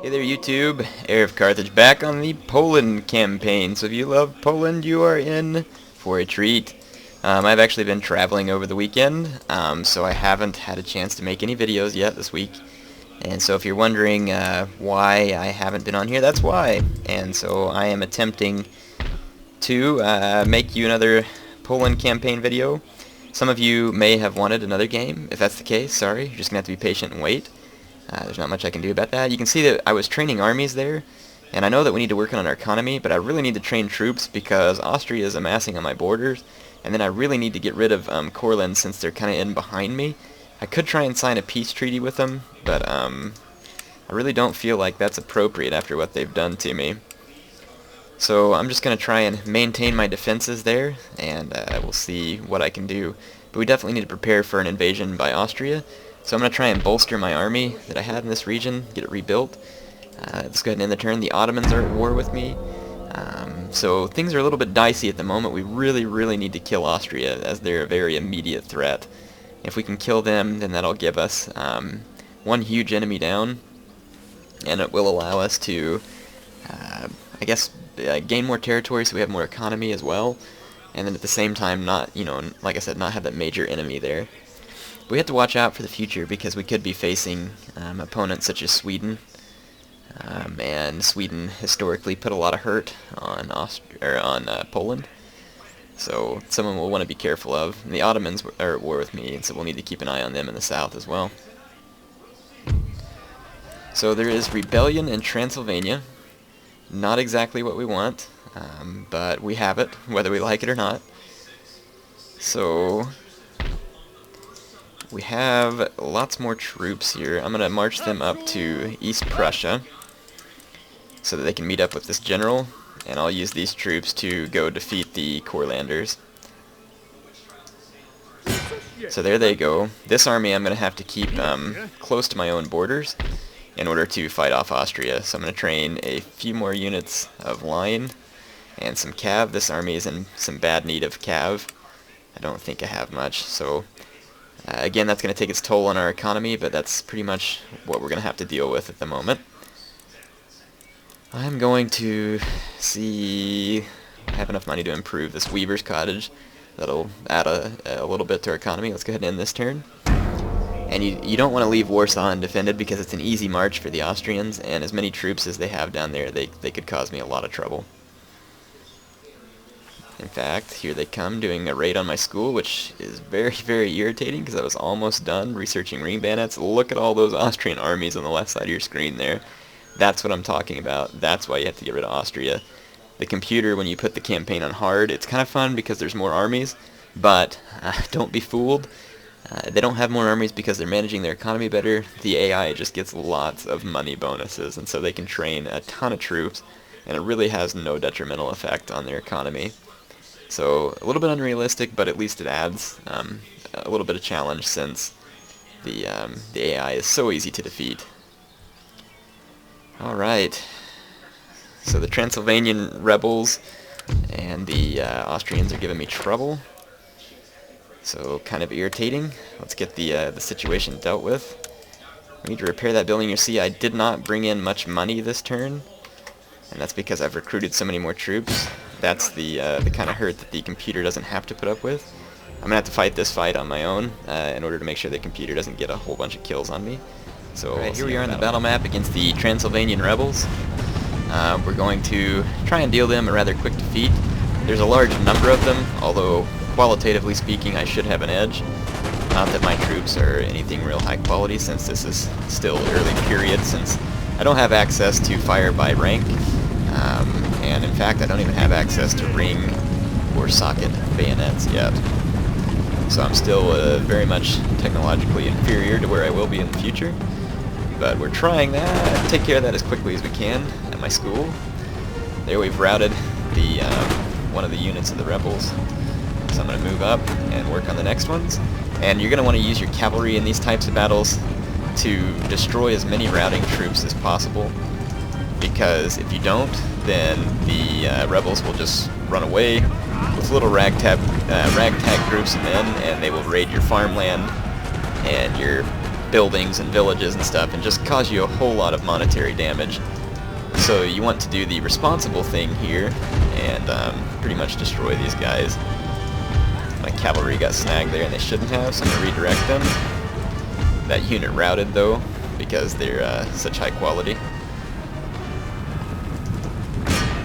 Hey there YouTube, Heir of Carthage back on the Poland campaign. So if you love Poland, you are in for a treat. I've actually been traveling over the weekend, so I haven't had a chance to make any videos yet this week. And so if you're wondering why I haven't been on here, that's why. And so I am attempting to make you another Poland campaign video. Some of you may have wanted another game. If that's the case, sorry, you're just going to have to be patient and wait. There's not much I can do about that. You can see that I was training armies there, and I know that we need to work on our economy, but I really need to train troops because Austria is amassing on my borders, and then I really need to get rid of Courland since they're kind of in behind me. I could try and sign a peace treaty with them, but I really don't feel like that's appropriate after what they've done to me. So I'm just going to try and maintain my defenses there, and we'll see what I can do. But we definitely need to prepare for an invasion by Austria. So I'm going to try and bolster my army that I had in this region, get it rebuilt. Let's go ahead and end the turn. The Ottomans are at war with me. So things are a little bit dicey at the moment. We really need to kill Austria as they're a very immediate threat. If we can kill them, then that'll give us one huge enemy down, and it will allow us to, I guess, gain more territory so we have more economy as well, and then at the same time not, like I said, not have that major enemy there. We have to watch out for the future because we could be facing opponents such as Sweden, and Sweden historically put a lot of hurt on Poland, so someone we'll want to be careful of. And the Ottomans are at war with me, and so we'll need to keep an eye on them in the south as well. So there is rebellion in Transylvania. Not exactly what we want, but we have it, whether we like it or not. So we have lots more troops here. I'm going to march them up to East Prussia so that they can meet up with this general, and I'll use these troops to go defeat the Courlanders. So there they go. This army I'm going to have to keep close to my own borders in order to fight off Austria. So I'm going to train a few more units of line and some cav. This army is in some bad need of cav. I don't think I have much, so again, that's going to take its toll on our economy, but that's pretty much what we're going to have to deal with at the moment. I'm going to see I have enough money to improve this weaver's cottage. That'll add a little bit to our economy. Let's go ahead and end this turn. And you don't want to leave Warsaw undefended because it's an easy march for the Austrians, and as many troops as they have down there, they could cause me a lot of trouble. In fact, here they come doing a raid on my school, which is very irritating because I was almost done researching ring bayonets. Look at all those Austrian armies on the left side of your screen there. That's what I'm talking about. That's why you have to get rid of Austria. The computer, when you put the campaign on hard, it's kind of fun because there's more armies, but don't be fooled. They don't have more armies because they're managing their economy better. The AI just gets lots of money bonuses, and so they can train a ton of troops, and it really has no detrimental effect on their economy. So a little bit unrealistic, but at least it adds a little bit of challenge since the AI is so easy to defeat. Alright, so the Transylvanian rebels and the Austrians are giving me trouble. So kind of irritating. Let's get the situation dealt with. We need to repair that building. You see I did not bring in much money this turn, and that's because I've recruited so many more troops. That's the kind of hurt that the computer doesn't have to put up with. I'm going to have to fight this fight on my own in order to make sure the computer doesn't get a whole bunch of kills on me. So right, here we are on the battle map against the Transylvanian rebels. We're going to try and deal them a rather quick defeat. There's a large number of them, although qualitatively speaking I should have an edge. Not that my troops are anything real high quality since this is still early period, since I don't have access to fire by rank. And in fact, I don't even have access to ring or socket bayonets yet. So I'm still very much technologically inferior to where I will be in the future. But we're trying that, take care of that as quickly as we can at my school. There we've routed the one of the units of the rebels. So I'm going to move up and work on the next ones. And you're going to want to use your cavalry in these types of battles to destroy as many routing troops as possible. Because if you don't, then the rebels will just run away with little ragtag groups of men, and they will raid your farmland and your buildings and villages and stuff and just cause you a whole lot of monetary damage. So you want to do the responsible thing here and pretty much destroy these guys. My cavalry got snagged there and they shouldn't have, so I'm going to redirect them. That unit routed though, because they're such high quality.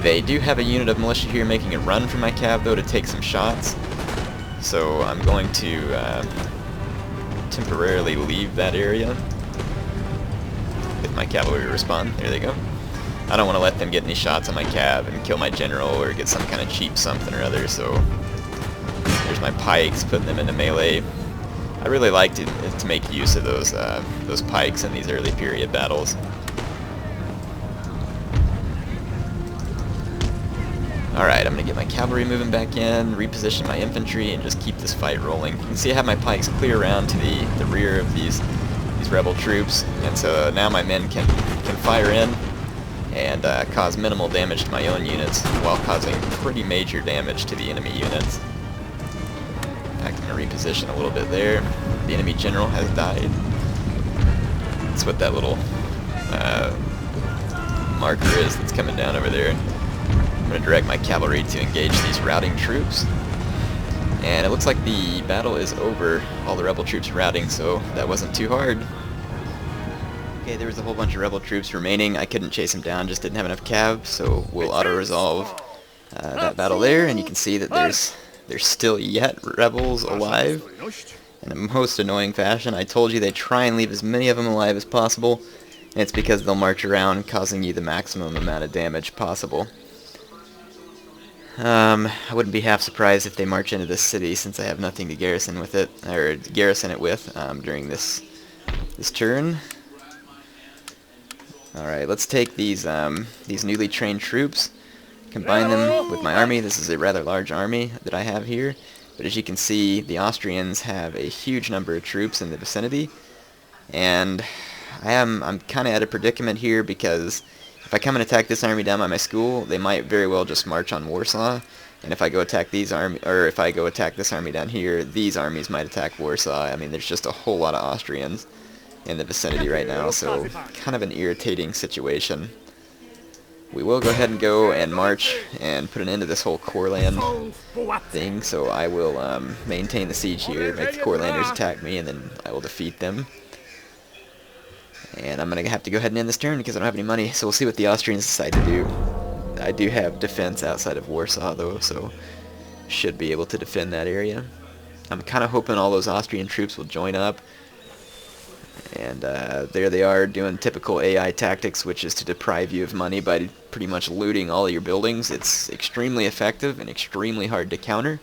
They do have a unit of militia here making a run for my cav though to take some shots. So I'm going to temporarily leave that area. If my cavalry respawn, there they go. I don't want to let them get any shots on my cav and kill my general or get some kind of cheap something or other, so there's my pikes, putting them into melee. I really like to make use of those pikes in these early period battles. Alright, I'm going to get my cavalry moving back in, reposition my infantry, and just keep this fight rolling. You can see I have my pikes clear around to the rear of these rebel troops, and so now my men can fire in and cause minimal damage to my own units while causing pretty major damage to the enemy units. In fact, I'm going to reposition a little bit there. The enemy general has died. That's what that little marker is that's coming down over there. I'm going to direct my cavalry to engage these routing troops. And it looks like the battle is over. All the rebel troops routing, so that wasn't too hard. Okay, there was a whole bunch of rebel troops remaining. I couldn't chase them down, just didn't have enough cav, so we'll auto-resolve that battle there, and you can see that there's still yet rebels alive in a most annoying fashion. I told you they try and leave as many of them alive as possible, and it's because they'll march around causing you the maximum amount of damage possible. I wouldn't be half surprised if they march into this city since I have nothing to garrison with it, or garrison it with during this turn. Alright, let's take these newly trained troops, combine them with my army. This is a rather large army that I have here, but as you can see, the Austrians have a huge number of troops in the vicinity, and I'm kind of at a predicament here because if I come and attack this army down by my school, they might very well just march on Warsaw, and if I go attack this army down here, these armies might attack Warsaw. I mean, there's just a whole lot of Austrians in the vicinity right now, so kind of an irritating situation. We will go ahead and go and march and put an end to this whole Courland thing, so I will maintain the siege here, make the Courlanders attack me, and then I will defeat them. And I'm going to have to go ahead and end this turn because I don't have any money, so we'll see what the Austrians decide to do. I do have defense outside of Warsaw, though, so should be able to defend that area. I'm kind of hoping all those Austrian troops will join up. And there they are doing typical AI tactics, which is to deprive you of money by pretty much looting all of your buildings. It's extremely effective and extremely hard to counter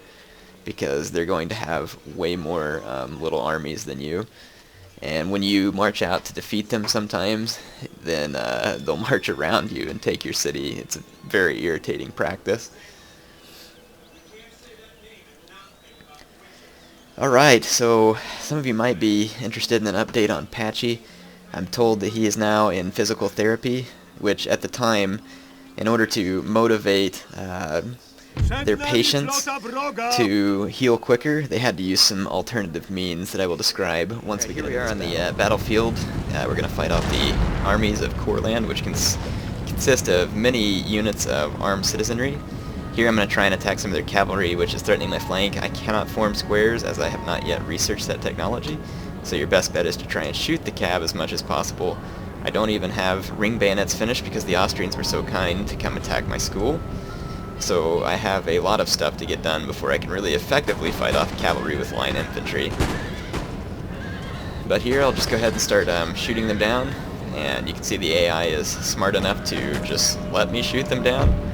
because they're going to have way more little armies than you. And when you march out to defeat them sometimes, then they'll march around you and take your city. It's a very irritating practice. Alright, so some of you might be interested in an update on Patchy. I'm told that he is now in physical therapy, which at the time, in order to motivate their patients to heal quicker, they had to use some alternative means that I will describe once we get here. We are on the battlefield. We're going to fight off the armies of Courland, which consist of many units of armed citizenry. Here I'm going to try and attack some of their cavalry, which is threatening my flank. I cannot form squares as I have not yet researched that technology, so your best bet is to try and shoot the cav as much as possible. I don't even have ring bayonets finished because the Austrians were so kind to come attack my school. So I have a lot of stuff to get done before I can really effectively fight off cavalry with line infantry. But here I'll just go ahead and start shooting them down, and you can see the AI is smart enough to just let me shoot them down.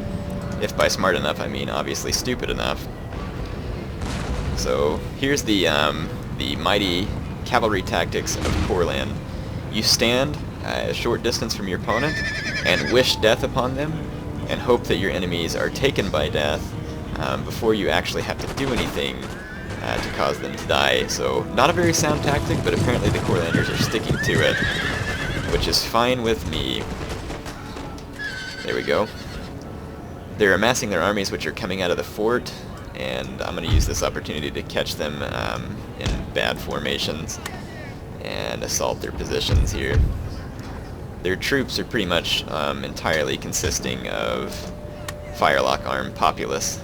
If by smart enough I mean obviously stupid enough. So here's the mighty cavalry tactics of Courland. You stand a short distance from your opponent and wish death upon them, and hope that your enemies are taken by death before you actually have to do anything to cause them to die. So not a very sound tactic, but apparently the Courlanders are sticking to it, which is fine with me. There we go. They're amassing their armies which are coming out of the fort, and I'm going to use this opportunity to catch them in bad formations and assault their positions here. Their troops are pretty much entirely consisting of firelock armed populace.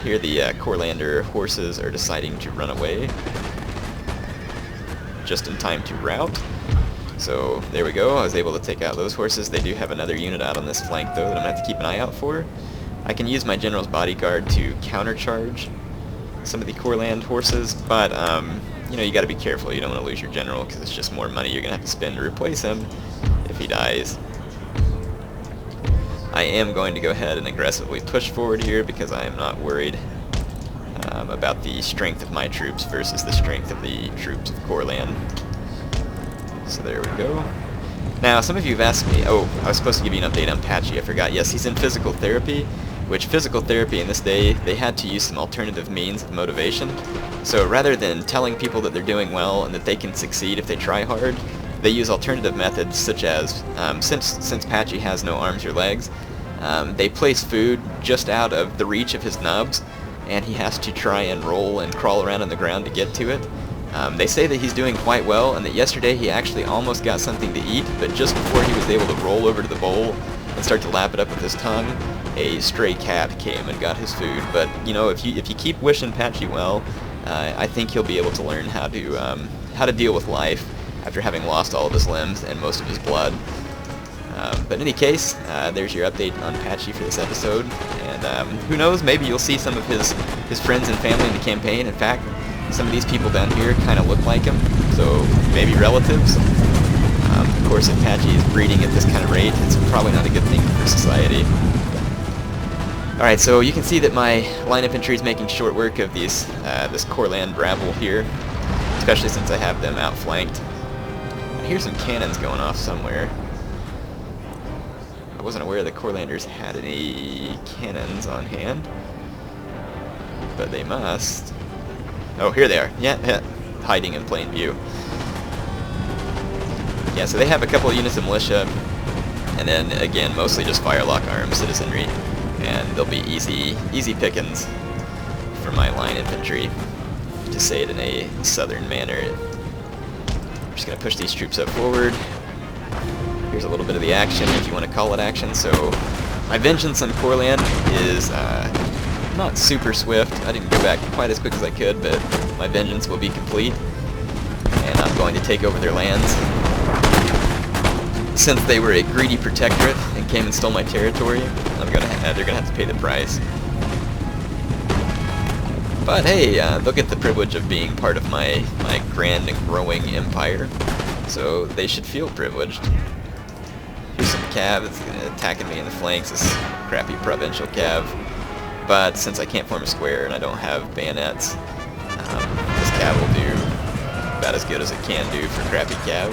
Here the Courlander horses are deciding to run away just in time to rout. So there we go, I was able to take out those horses. They do have another unit out on this flank though that I'm going to have to keep an eye out for. I can use my general's bodyguard to countercharge some of the Courland horses, but you know, you got to be careful. You don't want to lose your general because it's just more money you're going to have to spend to replace him if he dies. I am going to go ahead and aggressively push forward here because I am not worried about the strength of my troops versus the strength of the troops of Courland. So there we go. Now, some of you have asked me, oh, I was supposed to give you an update on Patchy, I forgot. Yes, he's in physical therapy, which physical therapy in this day, they had to use some alternative means of motivation. So rather than telling people that they're doing well and that they can succeed if they try hard, they use alternative methods such as, since Patchy has no arms or legs, they place food just out of the reach of his nubs, and he has to try and roll and crawl around on the ground to get to it. They say that he's doing quite well, and that yesterday he actually almost got something to eat, but just before he was able to roll over to the bowl and start to lap it up with his tongue, a stray cat came and got his food. But you know, if you keep wishing Patchy well, I think he'll be able to learn how to deal with life after having lost all of his limbs and most of his blood. But in any case, there's your update on Patchy for this episode, and who knows, maybe you'll see some of his friends and family in the campaign. In fact, some of these people down here kind of look like him, so maybe relatives. Of course, if Patchy is breeding at this kind of rate, it's probably not a good thing for society. Alright, so you can see that my line infantry is making short work of this Courland rabble here, especially since I have them outflanked. I hear some cannons going off somewhere. I wasn't aware the Courlanders had any cannons on hand, but they must. Oh, here they are. Yeah, hiding in plain view. Yeah, so they have a couple of units of militia, and then again, mostly just firelock armed citizenry, and they'll be easy pickings for my line infantry, to say it in a southern manner. I'm just going to push these troops up forward. Here's a little bit of the action, if you want to call it action. So my vengeance on Courland is not super swift. I didn't go back quite as quick as I could, but my vengeance will be complete, and I'm going to take over their lands. Since they were a greedy protectorate and came and stole my territory, they're gonna have to pay the price. But hey, they'll get the privilege of being part of my grand and growing empire, so they should feel privileged. Here's some cav that's attacking me in the flanks, this crappy provincial cav. But since I can't form a square and I don't have bayonets, this cav will do about as good as it can do for crappy cav.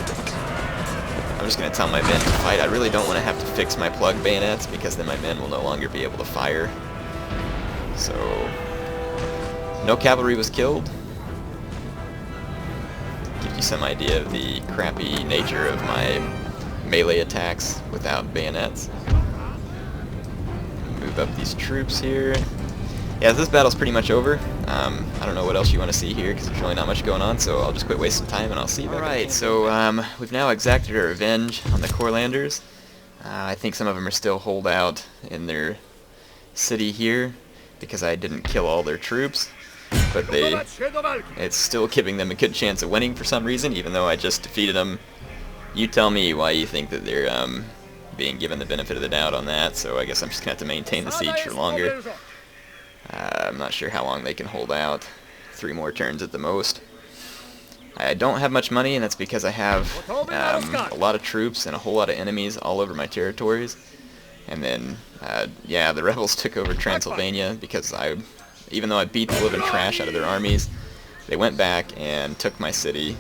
I'm just going to tell my men to fight. I really don't want to have to fix my plug bayonets because then my men will no longer be able to fire. So, no cavalry was killed. Give you some idea of the crappy nature of my melee attacks without bayonets. Move up these troops here. Yeah, this battle's pretty much over. I don't know what else you want to see here because there's really not much going on, so I'll just quit wasting time and I'll see you back. Alright, so we've now exacted our revenge on the Courlanders. I think some of them are still holed out in their city here because I didn't kill all their troops, but it's still giving them a good chance of winning for some reason, even though I just defeated them. You tell me why you think that they're being given the benefit of the doubt on that, so I guess I'm just going to have to maintain the siege for longer. I'm not sure how long they can hold out. 3 more turns at the most. I don't have much money, and that's because I have a lot of troops and a whole lot of enemies all over my territories. And then, yeah, the rebels took over Transylvania because even though I beat the living trash out of their armies, they went back and took my city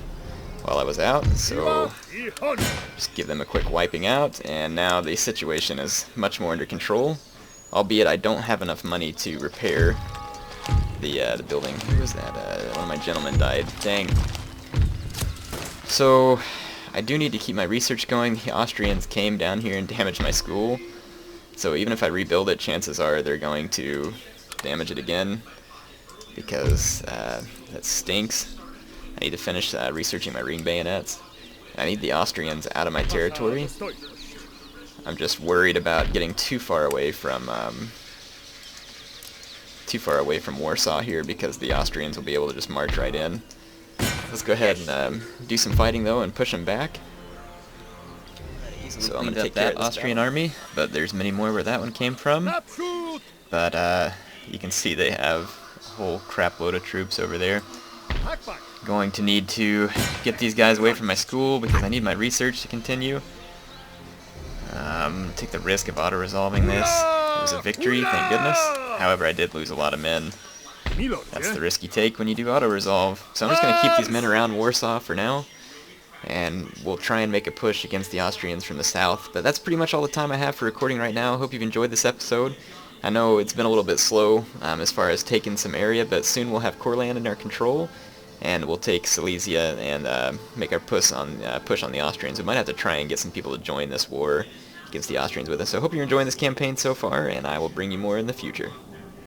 while I was out, so just give them a quick wiping out, and now the situation is much more under control, albeit I don't have enough money to repair the building. Who was that? One of my gentlemen died. Dang. So I do need to keep my research going. The Austrians came down here and damaged my school, so even if I rebuild it, chances are they're going to damage it again, because that stinks. I need to finish researching my ring bayonets. I need the Austrians out of my territory. I'm just worried about getting too far away from Warsaw here, because the Austrians will be able to just march right in. Let's go ahead and do some fighting though and push them back. So I'm going to take care of that Austrian army, but there's many more where that one came from. But you can see they have a whole crap load of troops over there. Going to need to get these guys away from my school because I need my research to continue. Take the risk of auto-resolving this. It was a victory, thank goodness. However, I did lose a lot of men. That's the risk you take when you do auto-resolve. So I'm just going to keep these men around Warsaw for now, and we'll try and make a push against the Austrians from the south. But that's pretty much all the time I have for recording right now. Hope you've enjoyed this episode. I know it's been a little bit slow as far as taking some area, but soon we'll have Courland in our control, and we'll take Silesia and make our push on the Austrians. We might have to try and get some people to join this war against the Austrians with us. So I hope you're enjoying this campaign so far, and I will bring you more in the future.